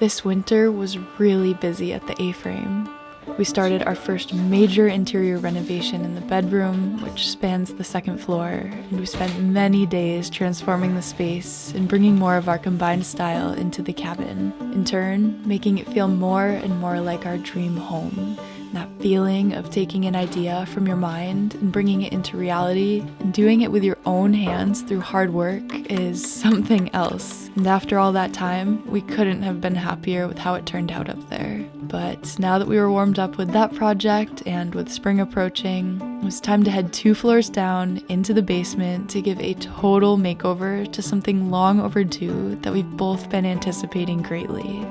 This winter was really busy at the A-frame. We started our first major interior renovation in the bedroom, which spans the second floor, and we spent many days transforming the space and bringing more of our combined style into the cabin, in turn making it feel more and more like our dream home. That feeling of taking an idea from your mind and bringing it into reality and doing it with your own hands through hard work is something else. And after all that time, we couldn't have been happier with how it turned out up there. But now that we were warmed up with that project and with spring approaching, it was time to head 2 floors down into the basement to give a total makeover to something long overdue that we've both been anticipating greatly.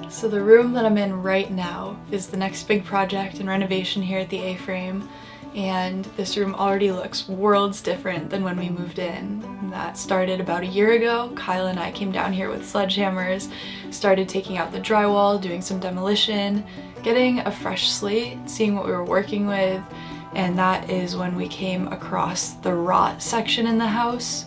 So the room that I'm in right now is the next big project and renovation here at the A-frame, and this room already looks worlds different than when we moved in. And that started about a year ago. Kyle and I came down here with sledgehammers, started taking out the drywall, doing some demolition, getting a fresh slate, seeing what we were working with, and that is when we came across the rot section in the house.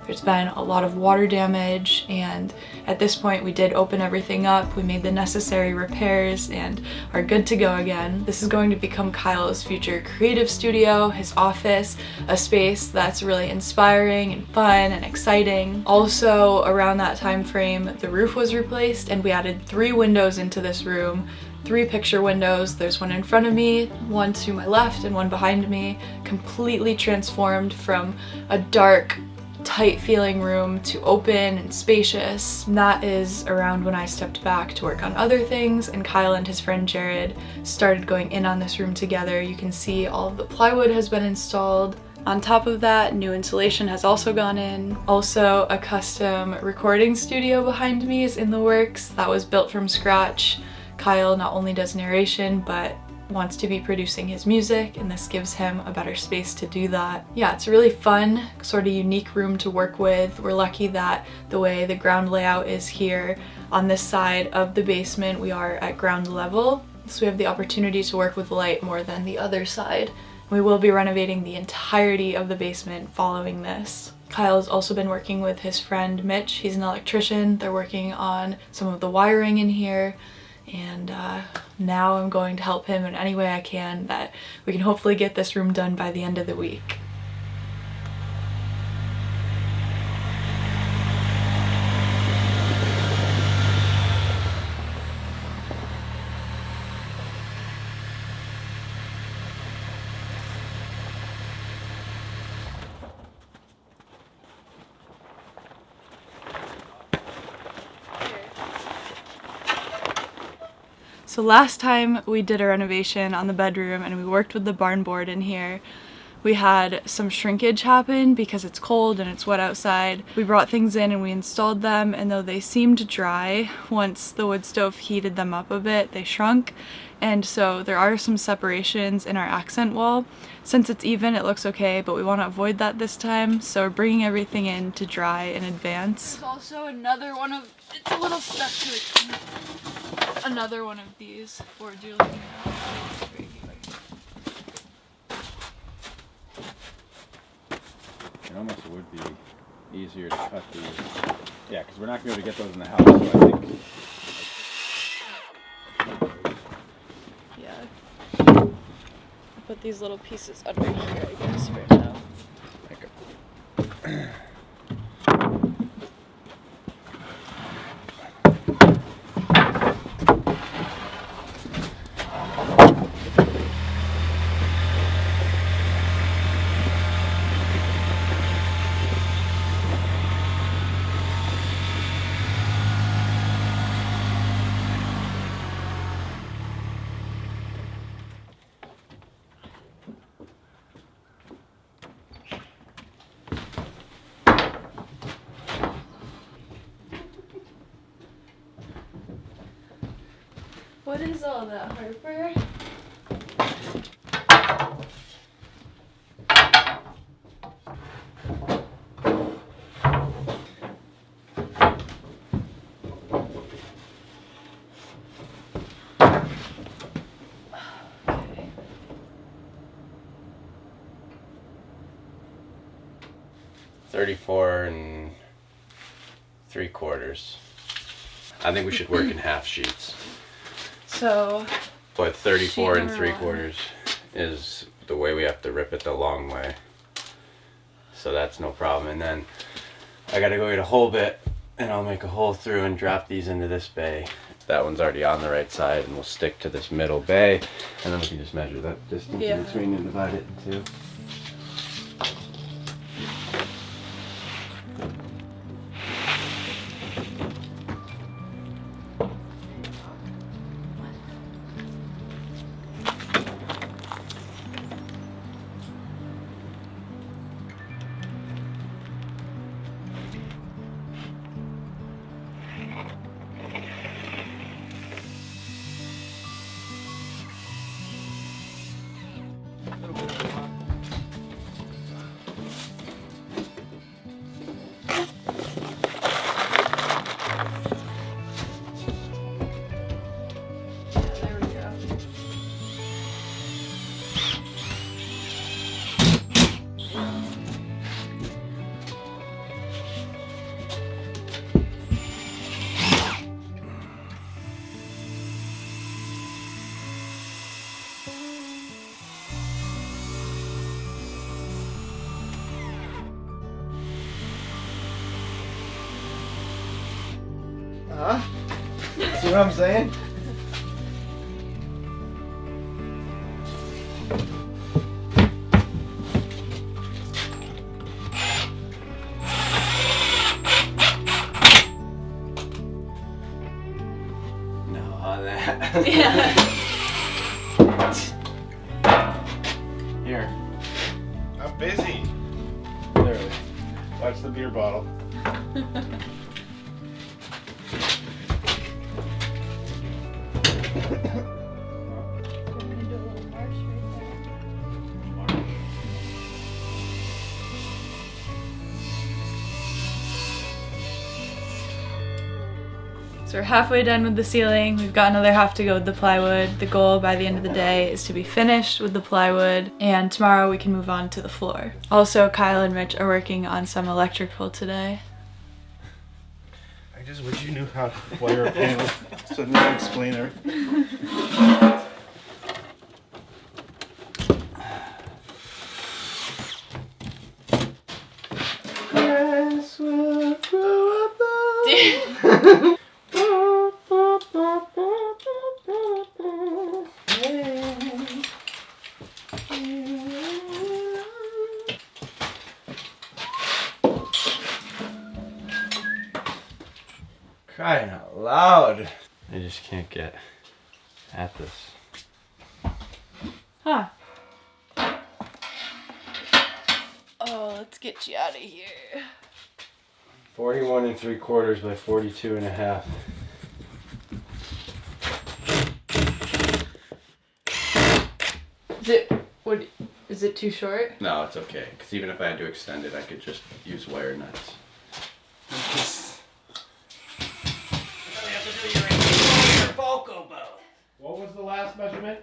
There's been a lot of water damage, and at this point we did open everything up, we made the necessary repairs, and are good to go again. This is going to become Kyle's future creative studio, his office, a space that's really inspiring and fun and exciting. Also, around that time frame, the roof was replaced and we added 3 windows into this room. 3 picture windows. There's one in front of me, one to my left, and one behind me. Completely transformed from a dark, tight feeling room to open and spacious. And that is around when I stepped back to work on other things, and Kyle and his friend Jared started going in on this room together. You can see all of the plywood has been installed. On top of that, new insulation has also gone in. Also, a custom recording studio behind me is in the works. That was built from scratch. Kyle not only does narration, but wants to be producing his music, and this gives him a better space to do that. Yeah, it's a really fun, sort of unique room to work with. We're lucky that the way the ground layout is here on this side of the basement, we are at ground level, so we have the opportunity to work with light more than the other side. We will be renovating the entirety of the basement following this. Kyle's also been working with his friend Mitch. He's an electrician. They're working on some of the wiring in here, and now I'm going to help him in any way I can, that we can hopefully get this room done by the end of the week. So last time we did a renovation on the bedroom and we worked with the barn board in here, we had some shrinkage happen because it's cold and it's wet outside. We brought things in and we installed them, and though they seemed dry, once the wood stove heated them up a bit, they shrunk. And so there are some separations in our accent wall. Since it's even, it looks okay, but we want to avoid that this time, so we're bringing everything in to dry in advance. There's also another one of, it's a little stuck to it. Another one of these boards you're looking at. It almost would be easier to cut these. Yeah, because we're not going to be able to get those in the house, so I think. Yeah. I'll put these little pieces under here, I guess, for now. What is all that, Harper? 34 3/4. I think we should work in half sheets. So, But 34 sheet and number 3/4 is the way we have to rip it the long way. So that's no problem. And then I gotta go get a hole bit and I'll make a hole through and drop these into this bay. That one's already on the right side and we'll stick to this middle bay and then we can just measure that distance in between and divide it in two. See what I'm saying? No, on that. Yeah. Here. I'm busy. Literally. Watch the beer bottle. So we're halfway done with the ceiling. We've got another half to go with the plywood. The goal by the end of the day is to be finished with the plywood, and tomorrow we can move on to the floor. Also, Kyle and Rich are working on some electrical today. I just wish you knew how to wire a panel so I didn't explain everything. Grass will grow up. Crying out loud. I just can't get at this. Huh. Oh, let's get you out of here. 41 3/4 by 42 1/2. Is it too short? No, it's okay. Because even if I had to extend it, I could just use wire nuts. What was the last measurement?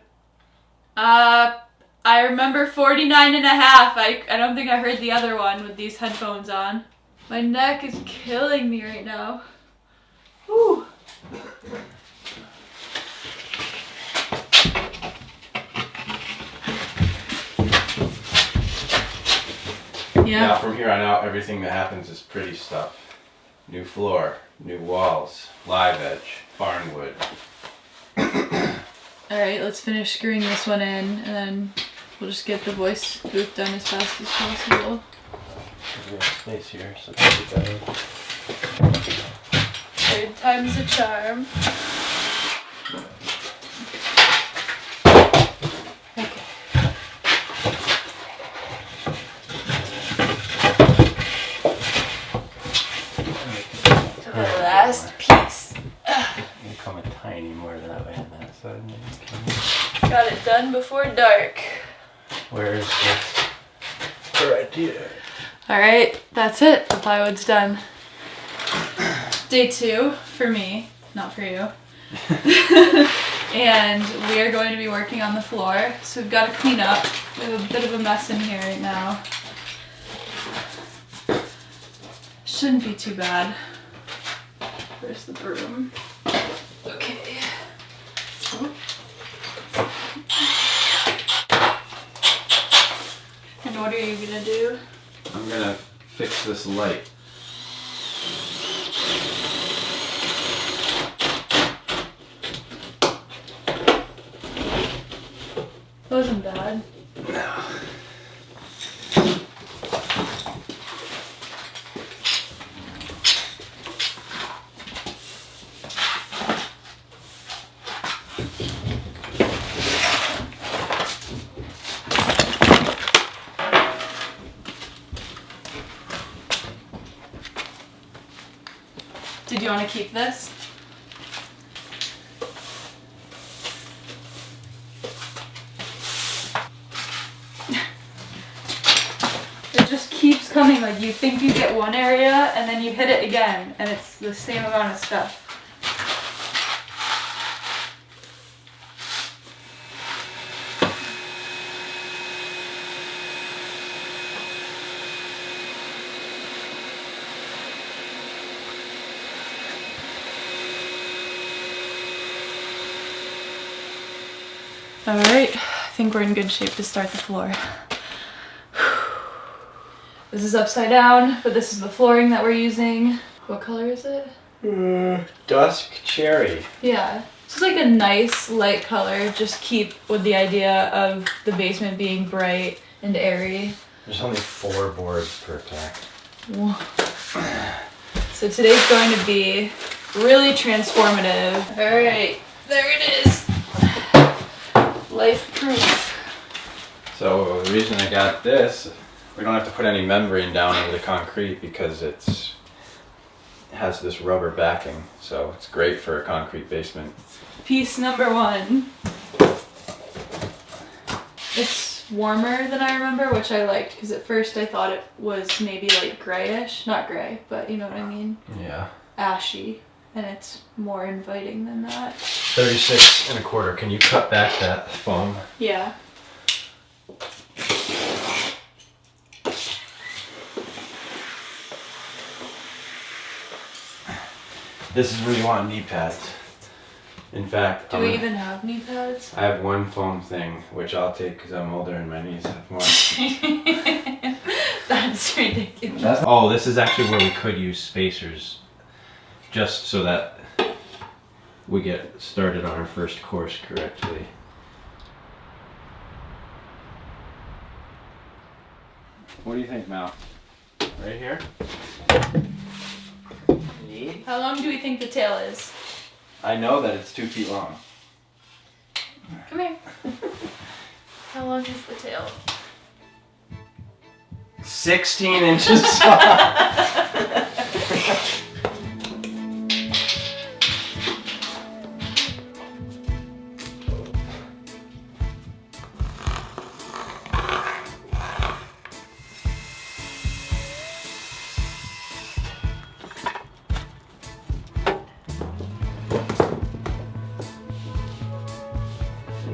I remember 49 and a half. I don't think I heard the other one with these headphones on. My neck is killing me right now. Whew. Now Yeah. from here on out, everything that happens is pretty stuff. New floor, new walls, live edge, barnwood. Alright, let's finish screwing this one in, and then we'll just get the voice booth done as fast as possible. We have space here, so that'll be better. Third time's a charm. Okay. To the last piece. You come a tiny more that way on that side. Maybe. Got it done before dark. Where is this? Right here. Alright, that's it. The plywood's done. Day 2 for me, not for you. And we are going to be working on the floor. So we've got to clean up. We have a bit of a mess in here right now. Shouldn't be too bad. Where's the broom? Okay. And what are you gonna do? I'm gonna fix this light. Wasn't bad. No. Did you want to keep this? It just keeps coming, like you think you get one area and then you hit it again and it's the same amount of stuff. All right, I think we're in good shape to start the floor. This is upside down, but this is the flooring that we're using. What color is it? Dusk cherry. Yeah, it's like a nice light color. Just keep with the idea of the basement being bright and airy. There's only 4 boards per tack. Whoa. So today's going to be really transformative. All right, there it is. Life proof. So the reason I got this, we don't have to put any membrane down over the concrete because it has this rubber backing, so it's great for a concrete basement. Piece number 1. It's warmer than I remember, which I liked because at first I thought it was maybe like grayish. Not gray, but you know what I mean? Yeah. Ashy. And it's more inviting than that. 36 1/4. Can you cut back that foam? Yeah. This is where you want knee pads. In fact, Do we even have knee pads? I have one foam thing, which I'll take because I'm older and my knees have more. That's ridiculous. Oh, this is actually where we could use spacers, just so that we get started on our first course correctly. What do you think, Mal? Right here. Need? How long do we think the tail is? I know that it's 2 feet long. Come here. How long is the tail? 16 inches long.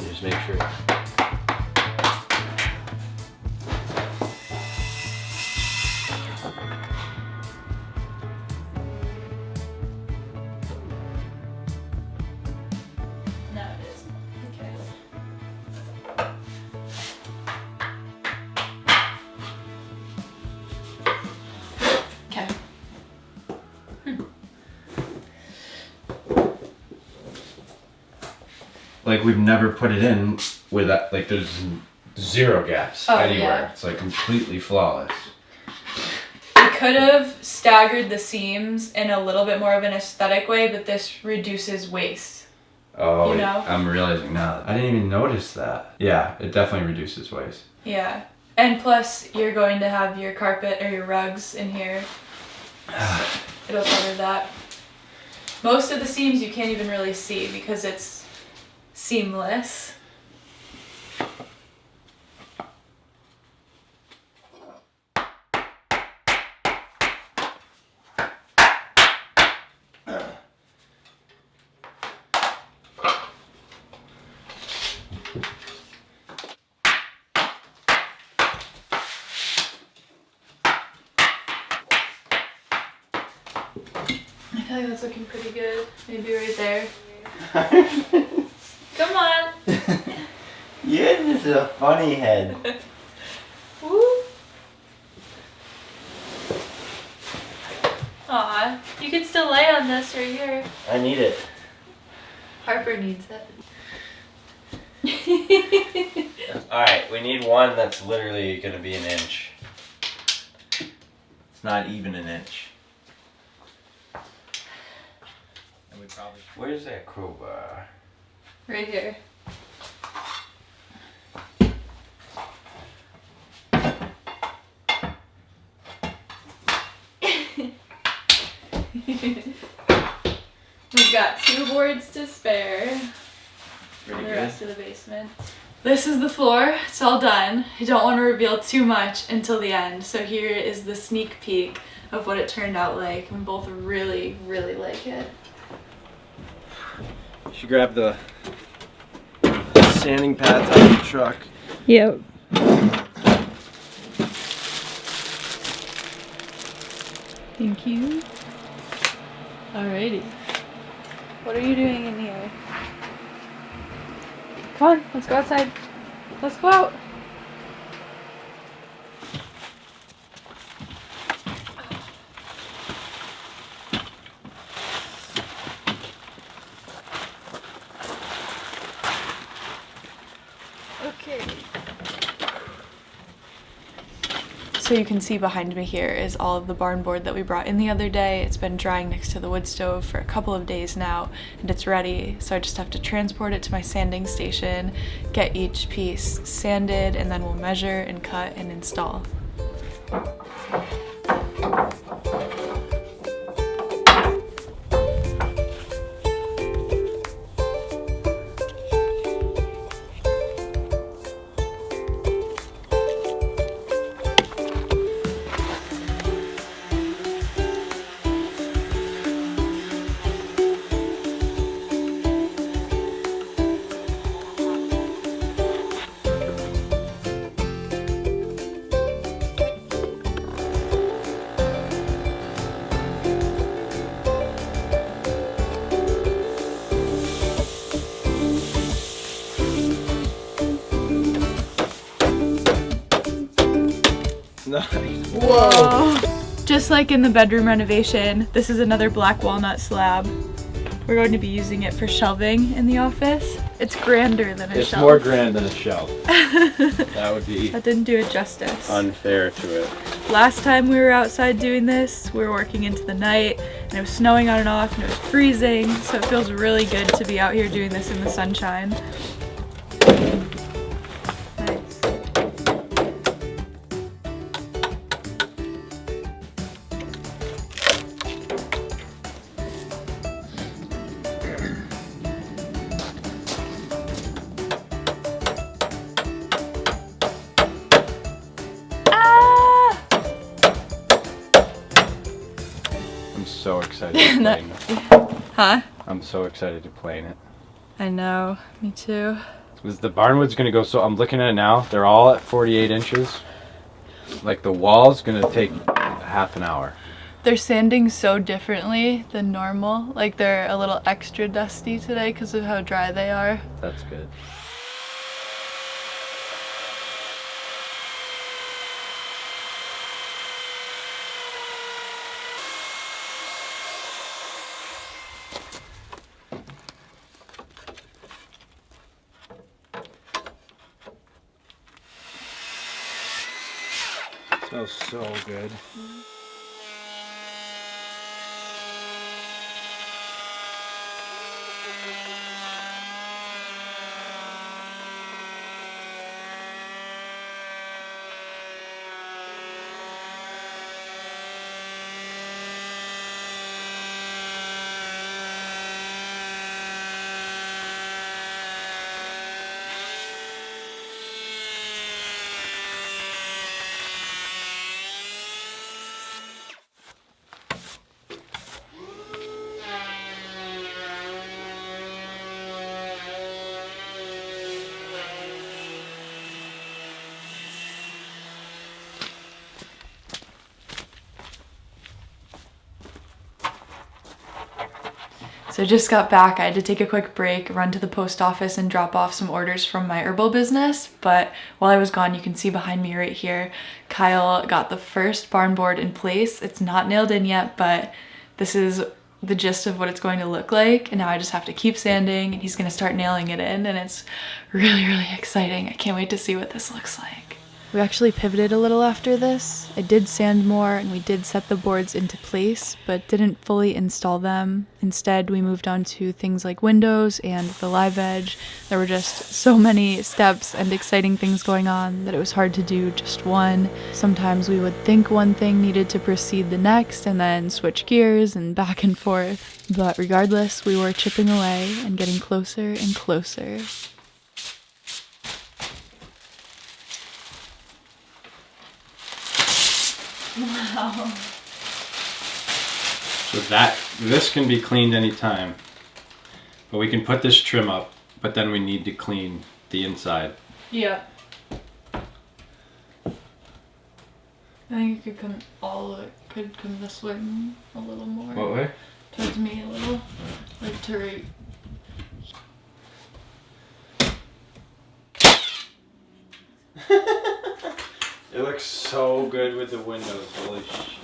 Just make sure. No, it is. Okay. Okay. Like we've never put it in with that, like there's 0 gaps Oh, anywhere. yeah. It's like completely flawless. We could have staggered the seams in a little bit more of an aesthetic way, but this reduces waste. Oh, You know? I'm realizing now. I didn't even notice that. Yeah, it definitely reduces waste. Yeah. And plus, you're going to have your carpet or your rugs in here. It'll cover that. Most of the seams you can't even really see because it's seamless. I think that's looking pretty good. Maybe right there. Come on. Yeah, this is a funny head. Woo. Aw, you can still lay on this right here. I need it. Harper needs it. Alright, we need one that's literally gonna be an inch. It's not even an inch. And we probably. Where's that crowbar? Right here. We've got 2 boards to spare. Pretty The good. rest of the basement. This is the floor. It's all done. I don't want to reveal too much until the end. So here is the sneak peek of what it turned out like. We both really, really like it. You should grab the sanding pads out of the truck. Yep. Thank you. Alrighty. What are you doing in here? Come on, let's go outside. Let's go out. Okay. So you can see behind me here is all of the barn board that we brought in the other day. It's been drying next to the wood stove for a couple of days now and it's ready. So I just have to transport it to my sanding station, get each piece sanded, and then we'll measure and cut and install. Nice. Whoa! Just like in the bedroom renovation, this is another black walnut slab. We're going to be using it for shelving in the office. It's grander than a It's shelf. more grand than a shelf. That would be That didn't do it justice. Unfair to it. Last time we were outside doing this, we were working into the night and it was snowing on and off and it was freezing, so it feels really good to be out here doing this in the sunshine. Nice. I'm so excited to That- plane it. Huh? I'm so excited to plane it. I know, me too. Because the barnwood's gonna go, so I'm looking at it now, they're all at 48 inches. Like the wall's gonna take half an hour. They're sanding so differently than normal. Like they're a little extra dusty today because of how dry they are. That's good. Smells so good. So I just got back. I had to take a quick break, run to the post office and drop off some orders from my herbal business. But while I was gone, you can see behind me right here, Kyle got the first barn board in place. It's not nailed in yet, but this is the gist of what it's going to look like. And now I just have to keep sanding and he's gonna start nailing it in, and it's really, really exciting. I can't wait to see what this looks like. We actually pivoted a little after this. I did sand more and we did set the boards into place, but didn't fully install them. Instead, we moved on to things like windows and the live edge. There were just so many steps and exciting things going on that it was hard to do just one. Sometimes we would think one thing needed to precede the next and then switch gears and back and forth. But regardless, we were chipping away and getting closer and closer. Wow. So this can be cleaned anytime, but we can put this trim up, but then we need to clean the inside. Yeah. I think it could come this way a little more. What way? Towards me a little. Like to right. It looks so good with the windows, holy sh.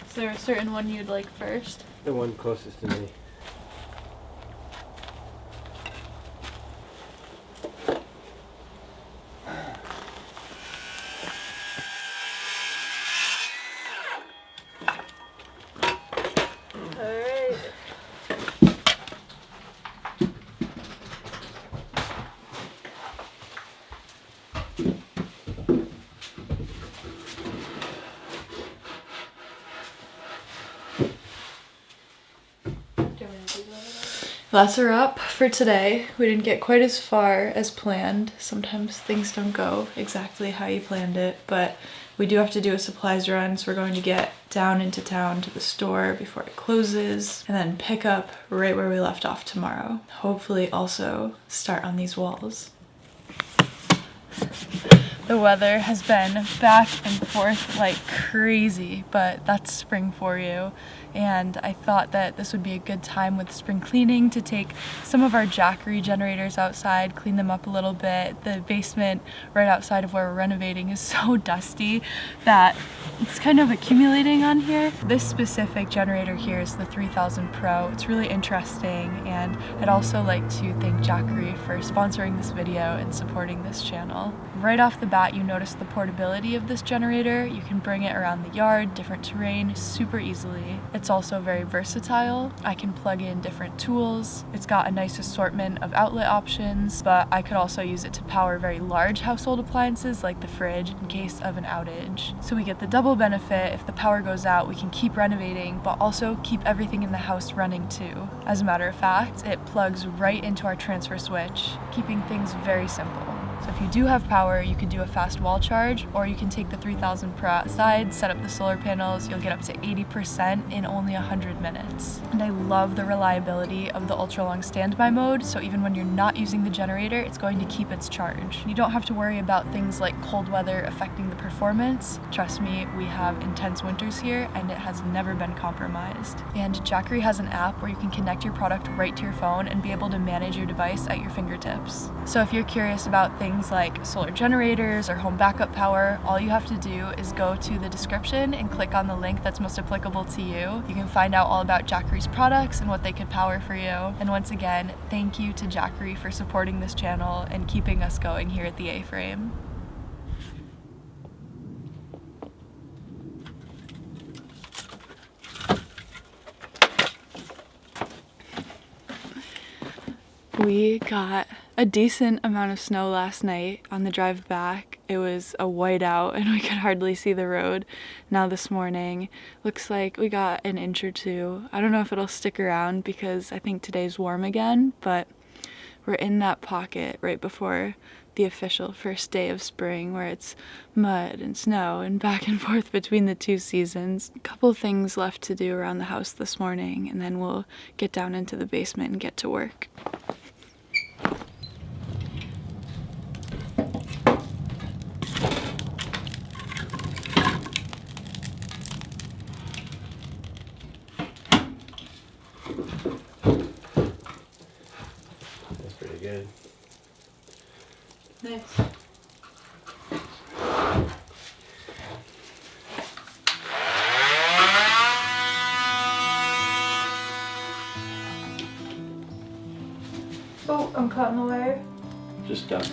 Is there a certain one you'd like first? The one closest to me. That's a wrap for today. We didn't get quite as far as planned. Sometimes things don't go exactly how you planned it, but we do have to do a supplies run, so we're going to get down into town to the store before it closes and then pick up right where we left off tomorrow. Hopefully also start on these walls. The weather has been back and forth like crazy, but that's spring for you. And I thought that this would be a good time with spring cleaning to take some of our Jackery generators outside, clean them up a little bit. The basement right outside of where we're renovating is so dusty that it's kind of accumulating on here. This specific generator here is the 3000 Pro. It's really interesting, and I'd also like to thank Jackery for sponsoring this video and supporting this channel. Right off the bat, you notice the portability of this generator. You can bring it around the yard, different terrain, super easily. It's also very versatile. I can plug in different tools. It's got a nice assortment of outlet options, but I could also use it to power very large household appliances like the fridge in case of an outage. So we get the double benefit. If the power goes out, we can keep renovating, but also keep everything in the house running too. As a matter of fact, it plugs right into our transfer switch, keeping things very simple. So if you do have power, you can do a fast wall charge, or you can take the 3000 Pro outside, set up the solar panels. You'll get up to 80% in only 100 minutes. And I love the reliability of the ultra long standby mode, so even when you're not using the generator, it's going to keep its charge. You don't have to worry about things like cold weather affecting the performance. Trust me, we have intense winters here and it has never been compromised. And Jackery has an app where you can connect your product right to your phone and be able to manage your device at your fingertips. So if you're curious about things like solar generators or home backup power, all you have to do is go to the description and click on the link that's most applicable to you. You can find out all about Jackery's products and what they could power for you. And once again, thank you to Jackery for supporting this channel and keeping us going here at the A-Frame. We got a decent amount of snow last night on the drive back. It was a whiteout and we could hardly see the road. Now this morning, looks like we got an inch or two. I don't know if it'll stick around because I think today's warm again, but we're in that pocket right before the official first day of spring where it's mud and snow and back and forth between the two seasons. A couple things left to do around the house this morning, and then we'll get down into the basement and get to work. That's pretty good. Nice. Oh, I'm caught in the wire. Just done.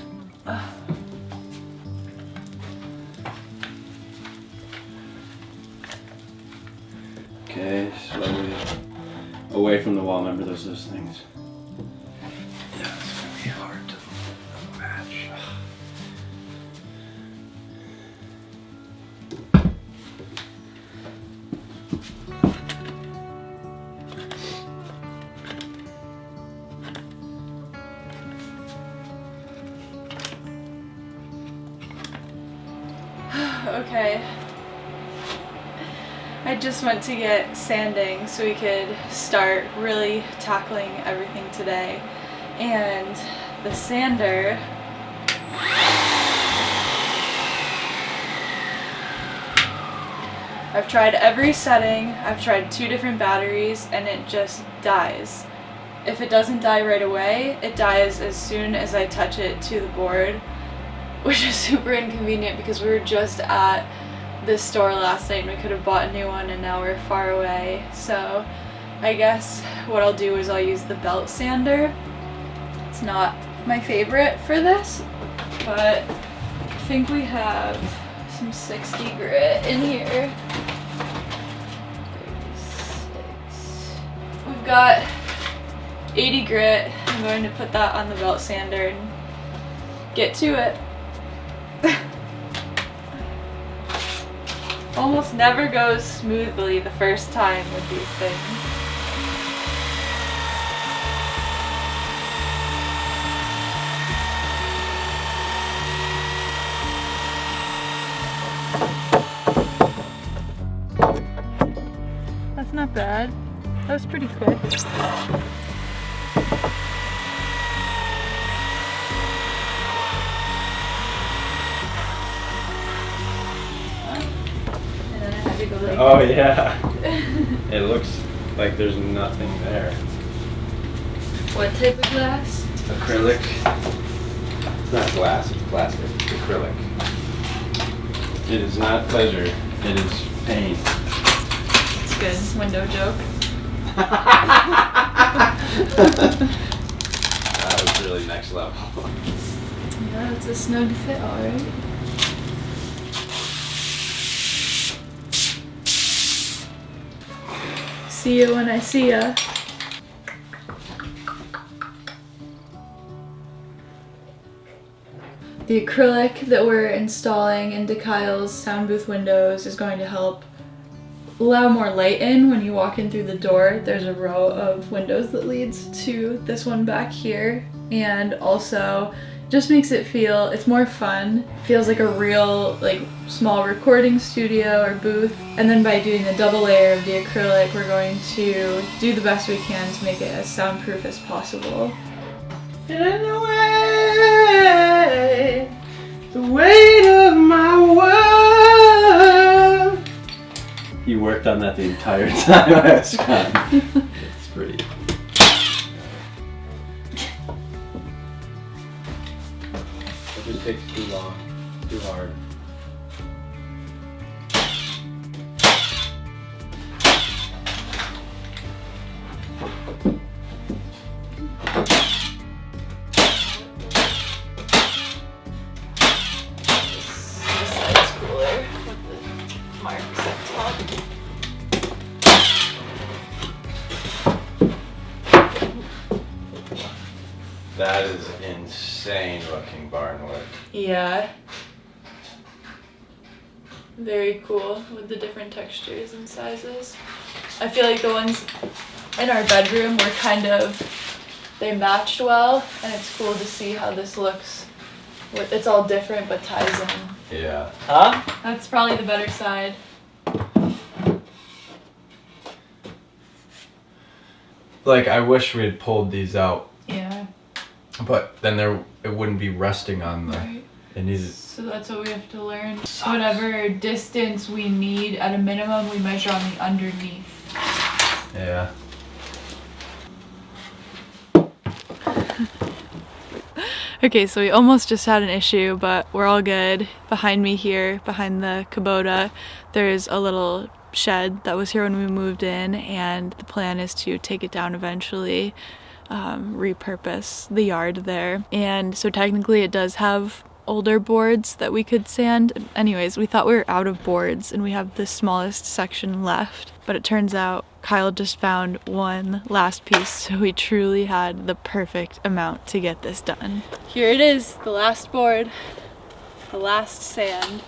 Okay, slowly away from the wall. Remember those things. Yeah, it's gonna be hard to match. Okay. I just went to get sanding so we could start really tackling everything today. And the sander I've tried every setting, I've tried 2 different batteries, and it just dies. If it doesn't die right away, it dies as soon as I touch it to the board, which is super inconvenient because we were just at this store last night and we could have bought a new one, and now we're far away. So I guess what I'll do is I'll use the belt sander. It's not my favorite for this, but I think we have some 60 grit in here. 36. We've got 80 grit. I'm going to put that on the belt sander and get to it. Almost never goes smoothly the first time with these things. That's not bad. That was pretty quick. Oh yeah. It looks like there's nothing there. What type of glass? Acrylic. It's not glass, it's plastic. Acrylic. It is not pleasure, it is pain. It's good. Window joke. That was really next level. Yeah, it's a snug fit, alright. See you when I see ya. The acrylic that we're installing into Kyle's sound booth windows is going to help allow more light in when you walk in through the door. There's a row of windows that leads to this one back here, and also just makes it feel, it's more fun. Feels like a real, like, small recording studio or booth. And then by doing the double layer of the acrylic, we're going to do the best we can to make it as soundproof as possible. In the way, the weight of my world. You worked on that the entire time I was gone. It's pretty. It just takes too long, too hard. This side's cooler with the marks up top. That is insane looking barnwood. Yeah. Very cool with the different textures and sizes. I feel like the ones in our bedroom were they matched well, and it's cool to see how this looks It's all different but ties in. Yeah. Huh? That's probably the better side. Like, I wish we had pulled these out, Yeah. but then it wouldn't be resting on the. Right. It needed. So that's what we have to learn. Whatever distance we need, at a minimum, we measure on the underneath. Yeah. Okay, so we almost just had an issue, but we're all good. Behind me here, behind the Kubota, there's a little shed that was here when we moved in, and the plan is to take it down eventually, repurpose the yard there. And so technically it does have older boards that we could sand. Anyways, we thought we were out of boards and we have the smallest section left, but it turns out Kyle just found one last piece, so we truly had the perfect amount to get this done. Here it is, the last board, the last sand.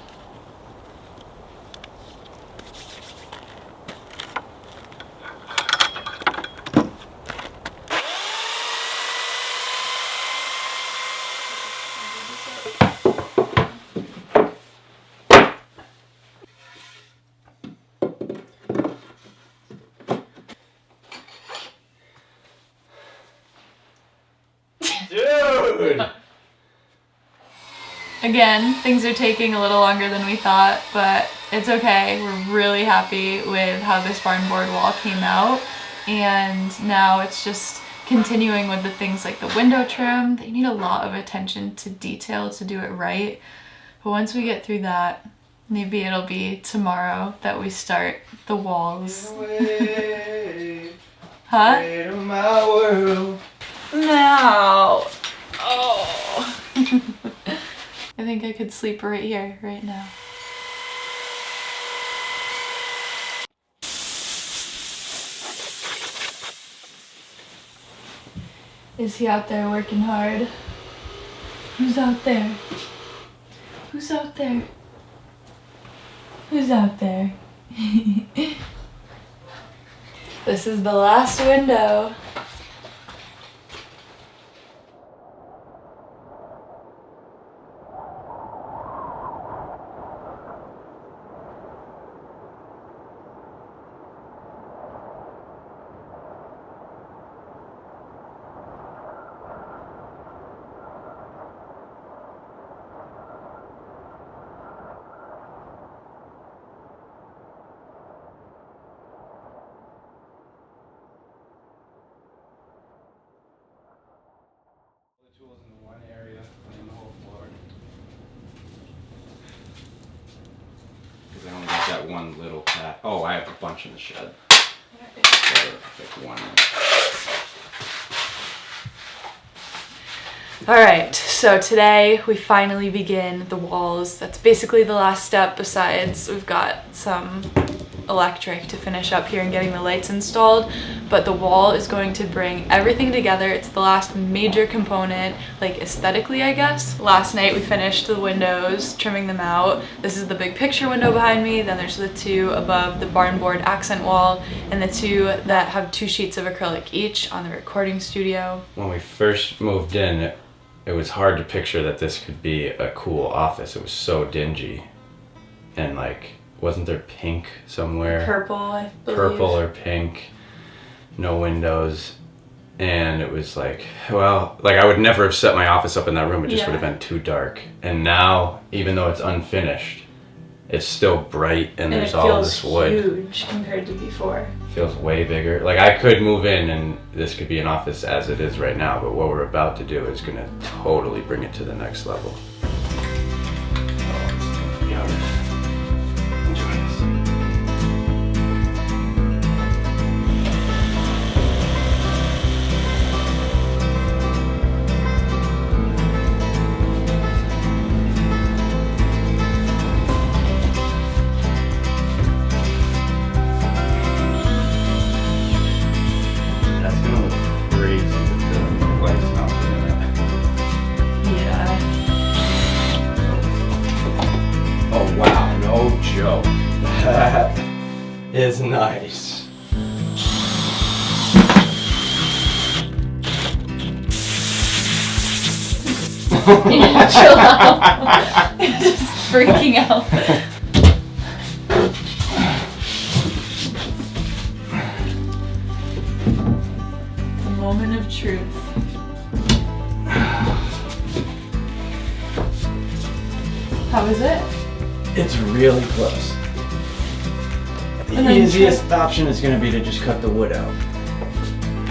Dude! Again, things are taking a little longer than we thought, but it's okay. We're really happy with how this barn board wall came out. And now it's just continuing with the things like the window trim. They need a lot of attention to detail to do it right. But once we get through that, maybe it'll be tomorrow that we start the walls. Huh? My world. No. Oh. I think I could sleep right here, right now. Is he out there working hard? Who's out there? Who's out there? Who's out there? This is the last window. Tools in one area and in the whole floor. Because I only got that one little pat. Oh, I have a bunch in the shed. So pick one. Alright, so today we finally begin the walls. That's basically the last step, besides we've got some electric to finish up here and getting the lights installed, but the wall is going to bring everything together. It's the last major component, like aesthetically, I guess. Last night we finished the windows, trimming them out. This is the big picture window behind me, then there's the two above the barn board accent wall, and the two that have 2 sheets of acrylic each on the recording studio. When we first moved in, it was hard to picture that this could be a cool office. It was so dingy. And like, wasn't there pink somewhere? Purple, I believe. Purple or pink, no windows. And it was like, well, like I would never have set my office up in that room. It just would have been too dark. And now, even though it's unfinished, it's still bright and there's all this wood. It feels huge compared to before. Feels way bigger. Like I could move in and this could be an office as it is right now, but what we're about to do is gonna totally bring it to the next level. Oh, it's gonna be ours. Enjoy this. That's gonna look crazy with the lights not doing that. Yeah. Oh wow, no joke. That is nice. Chill out. Just freaking out. The moment of truth. How is it? It's really close. The And then easiest option is going to be to just cut the wood out.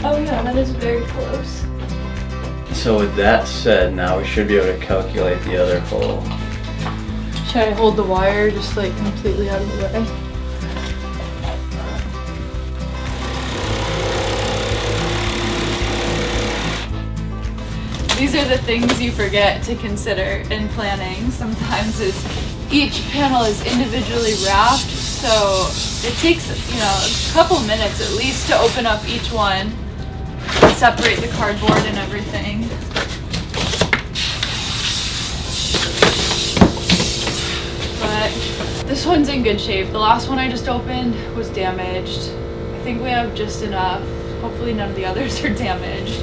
Oh yeah, that is very close. So with that said, now we should be able to calculate the other hole. Should I hold the wire just like completely out of the way? These are the things you forget to consider in planning. Sometimes is each panel is individually wrapped, so it takes, you know, a couple minutes at least to open up each one and separate the cardboard and everything. But this one's in good shape. The last one I just opened was damaged. I think we have just enough. Hopefully none of the others are damaged.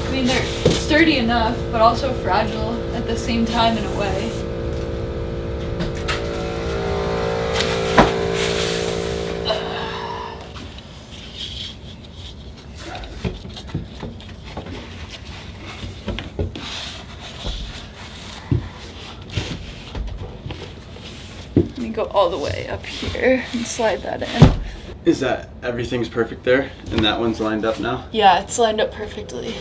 I mean, they're sturdy enough, but also fragile at the same time in a way. Let me go all the way up here and slide that in. Is that everything's perfect there? And that one's lined up now? Yeah, it's lined up perfectly.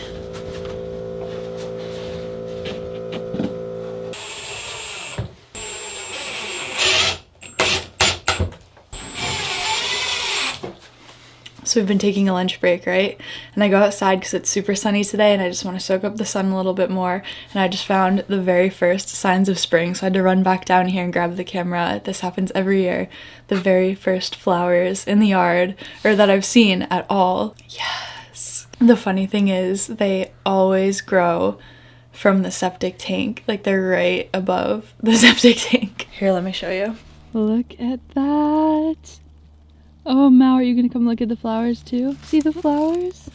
So we've been taking a lunch break, right? And I go outside because it's super sunny today and I just want to soak up the sun a little bit more. And I just found the very first signs of spring. So I had to run back down here and grab the camera. This happens every year. The very first flowers in the yard, or that I've seen at all. Yes. The funny thing is they always grow from the septic tank. Like they're right above the septic tank. Here, let me show you. Look at that. Oh, Mal, are you gonna come look at the flowers too? See the flowers?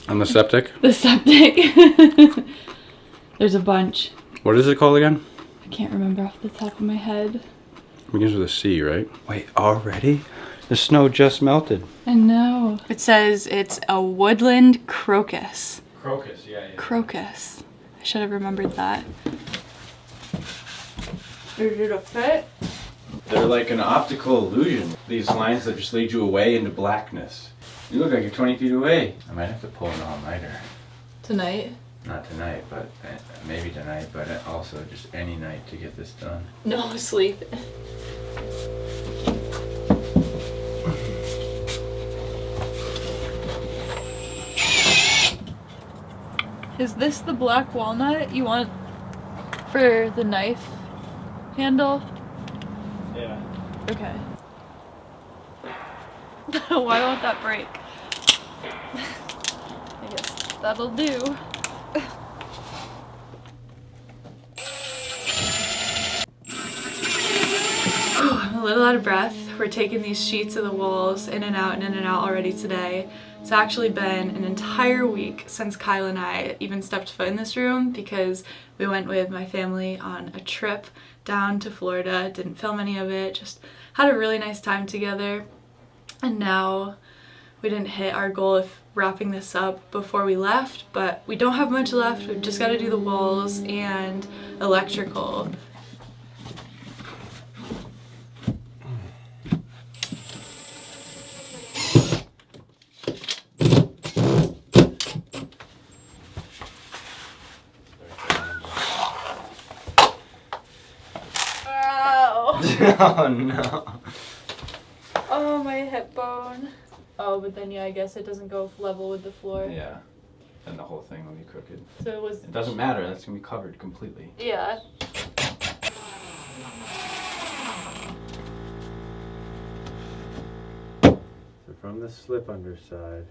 On the septic? The septic. There's a bunch. What is it called again? I can't remember off the top of my head. It begins with a C, right? Wait, already? The snow just melted. I know. It says it's a woodland crocus. Crocus, yeah. Crocus. I should have remembered that. Is it a fit? They're like an optical illusion. These lines that just lead you away into blackness. You look like you're 20 feet away. I might have to pull an all-nighter. Tonight? Not tonight, but maybe tonight, but also just any night to get this done. No sleep. Is this the black walnut you want for the knife handle? Yeah. Okay. Why won't that break? I guess that'll do. I'm a little out of breath. We're taking these sheets of the walls in and out already today. It's actually been an entire week since Kyle and I even stepped foot in this room because we went with my family on a trip down to Florida. Didn't film any of it, just had a really nice time together. And now we didn't hit our goal of wrapping this up before we left, but we don't have much left. We've just got to do the walls and electrical. Oh no. Oh, my hip bone. Oh, but then yeah, I guess it doesn't go level with the floor. Yeah. Then the whole thing will be crooked. So it was. It doesn't matter, that's gonna be covered completely. Yeah. So from the slip underside.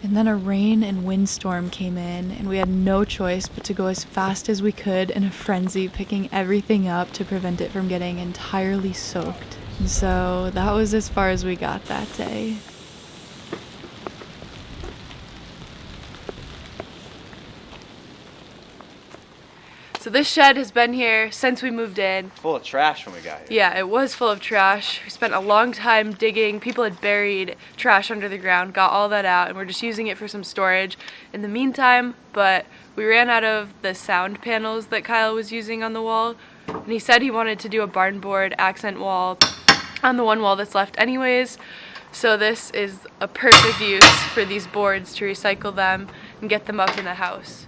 And then a rain and windstorm came in, and we had no choice but to go as fast as we could in a frenzy, picking everything up to prevent it from getting entirely soaked. And so that was as far as we got that day. So this shed has been here since we moved in. Full of trash when we got here. Yeah, it was full of trash. We spent a long time digging. People had buried trash under the ground, got all that out, and we're just using it for some storage in the meantime. But we ran out of the sound panels that Kyle was using on the wall, and he said he wanted to do a barn board accent wall on the one wall that's left anyways. So this is a perfect use for these boards to recycle them and get them up in the house.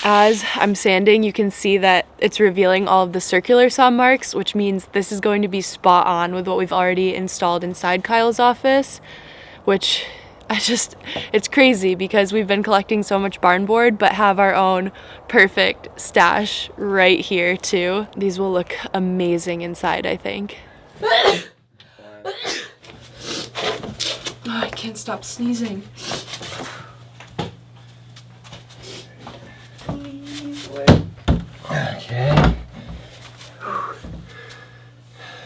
As I'm sanding, you can see that it's revealing all of the circular saw marks, which means this is going to be spot on with what we've already installed inside Kyle's office, which it's crazy because we've been collecting so much barn board, but have our own perfect stash right here too. These will look amazing inside, I think. Oh, I can't stop sneezing. Okay.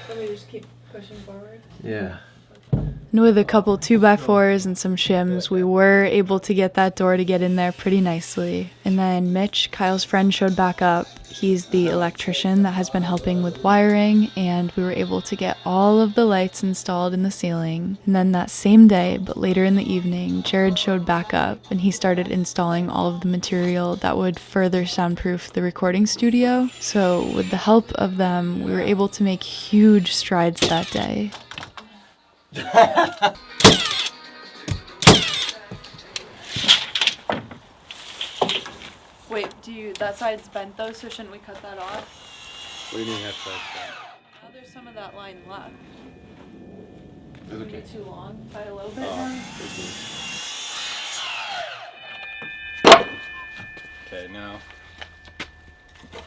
Let me just keep pushing forward. Yeah. And with a couple 2x4s and some shims, we were able to get that door to get in there pretty nicely. And then Mitch, Kyle's friend, showed back up. He's the electrician that has been helping with wiring, and we were able to get all of the lights installed in the ceiling. And then that same day, but later in the evening, Jared showed back up and he started installing all of the material that would further soundproof the recording studio. So with the help of them, we were able to make huge strides that day. Wait, that side's bent though, so shouldn't we cut that off? What do you mean that side's bent? Oh, there's some of that line left. It's okay. Maybe too long by a little bit. Okay, now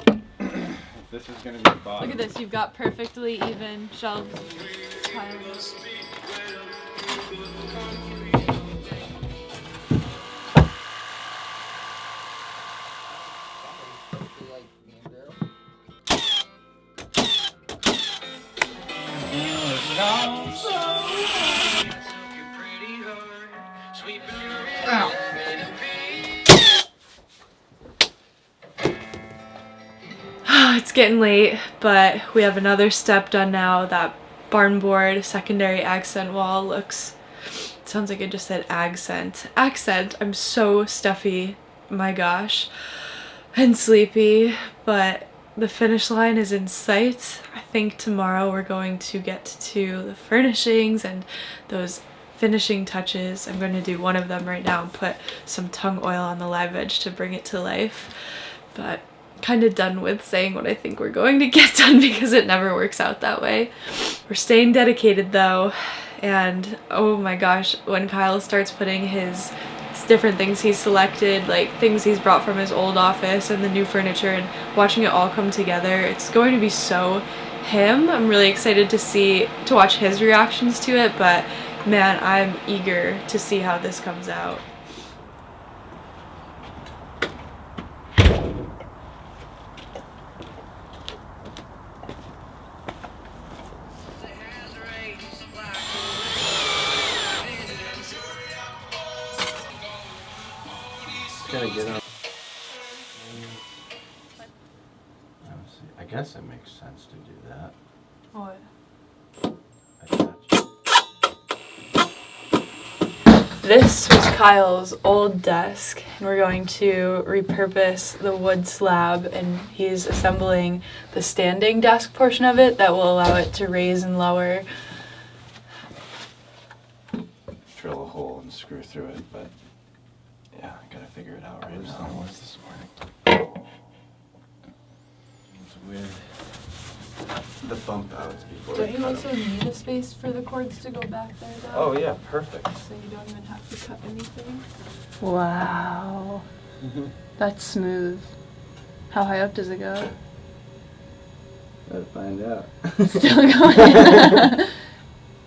if this is gonna be the bottom. Look at this, you've got perfectly even shelved tiles. It's getting late, but we have another step done now. That barn board secondary accent wall looks, sounds like it just said accent. I'm so stuffy, my gosh, and sleepy, but the finish line is in sight. I think tomorrow we're going to get to the furnishings and those finishing touches. I'm going to do one of them right now and put some Tung Oil on the live edge to bring it to life, but kind of done with saying what I think we're going to get done because it never works out that way. We're staying dedicated though, and oh my gosh, when Kyle starts putting his different things he's selected, like things he's brought from his old office and the new furniture, and watching it all come together, it's going to be so him. I'm really excited to watch his reactions to it, but man, I'm eager to see how this comes out. gotta get up. I guess it makes sense to do that. What? This was Kyle's old desk, and we're going to repurpose the wood slab, and he's assembling the standing desk portion of it that will allow it to raise and lower. Drill a hole and screw through it, but yeah, I gotta figure it out right now. was this morning? It's weird. The bump outs before. Don't you also need a space for the cords to go back there, though? Oh yeah, perfect. So you don't even have to cut anything? Wow. That's smooth. How high up does it go? Gotta find out. Still going.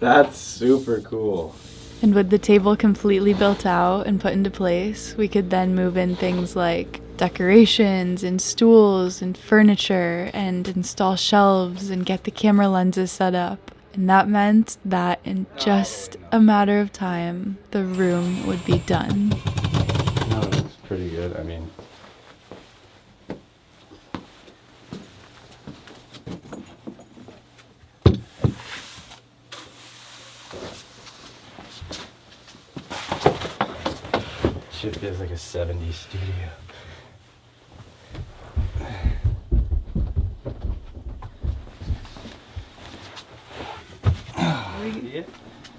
That's super cool. And with the table completely built out and put into place, we could then move in things like decorations and stools and furniture and install shelves and get the camera lenses set up. And that meant that in just a matter of time, the room would be done. No, it's pretty good. I mean, shit feels like a 70s studio.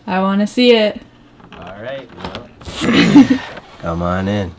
I want to see it. All right. Well. Come on in.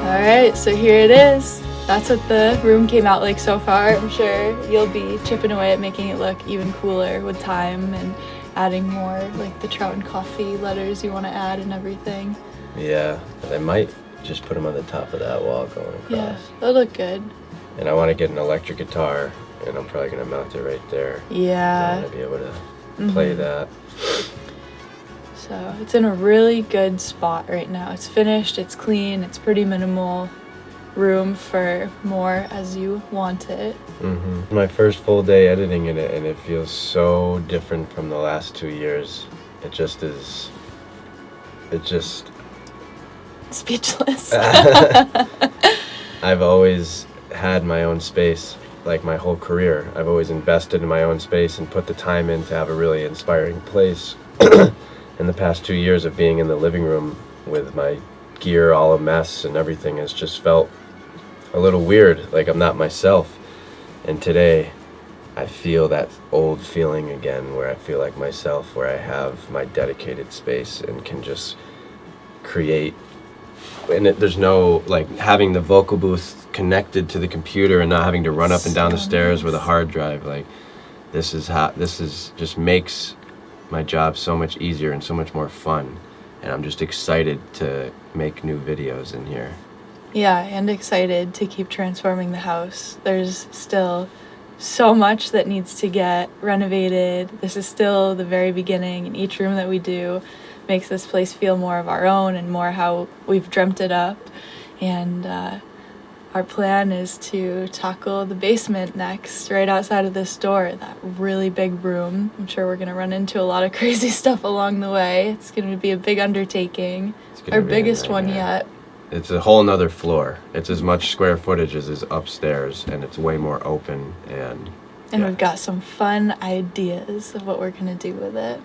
Alright, so here it is. That's what the room came out like so far. I'm sure you'll be chipping away at making it look even cooler with time and adding more like the trout and coffee letters you want to add and everything. Yeah, but I might just put them on the top of that wall going across. Yeah, that'll look good. And I want to get an electric guitar, and I'm probably going to mount it right there. I Yeah. want to be able to play that. So it's in a really good spot right now. It's finished, it's clean, it's pretty minimal. Room for more as you want it. My first full day editing in it, and it feels so different from the last 2 years. It just is. It just. Speechless. I've always had my own space, like my whole career. I've always invested in my own space and put the time in to have a really inspiring place. In the past 2 years of being in the living room with my gear all a mess and everything has just felt a little weird, like I'm not myself. And today I feel that old feeling again, where I feel like myself, where I have my dedicated space and can just create. And there's no, like, having the vocal booth connected to the computer and not having to run up and down the stairs with a hard drive. Like, this is just makes my job so much easier and so much more fun. And I'm just excited to make new videos in here. Yeah, and excited to keep transforming the house. There's still so much that needs to get renovated. This is still the very beginning, and each room that we do makes this place feel more of our own and more how we've dreamt it up. And our plan is to tackle the basement next, right outside of this door, that really big room. I'm sure we're gonna run into a lot of crazy stuff along the way. It's gonna be a big undertaking. Our biggest one yet. It's a whole nother floor. It's as much square footage as is upstairs, and it's way more open, and yeah. We've got some fun ideas of what we're gonna do with it.